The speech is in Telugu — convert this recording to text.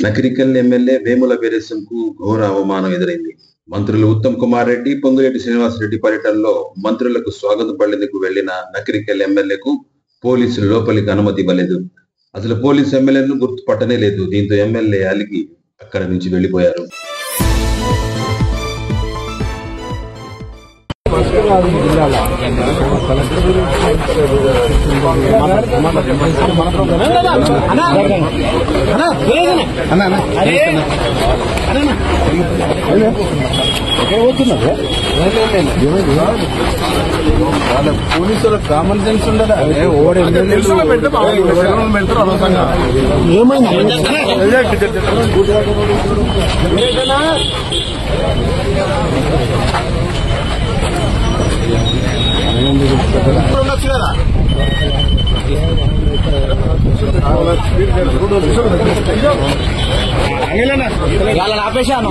నకిరికల్ ఎమ్మెల్యే వేముల వీరేశంకు ఘోర అవమానం ఎదురైంది. మంత్రులు ఉత్తమ్ కుమార్ రెడ్డి, పొంగులేటి శ్రీనివాసరెడ్డి పర్యటనలో మంత్రులకు స్వాగతం పళ్లేందుకు వెళ్లిన నకిరికల్ ఎమ్మెల్యేకు పోలీసులు లోపలికి అనుమతి ఇవ్వలేదు. అసలు పోలీసు ఎమ్మెల్యేను గుర్తుపట్టనే లేదు. దీంతో ఎమ్మెల్యే అలిగి అక్కడి నుంచి వెళ్లిపోయారు. పోలీసుల కామన్ సెన్స్ ఉండదా? ఉండొచ్చు కదా. ఆపేశాను.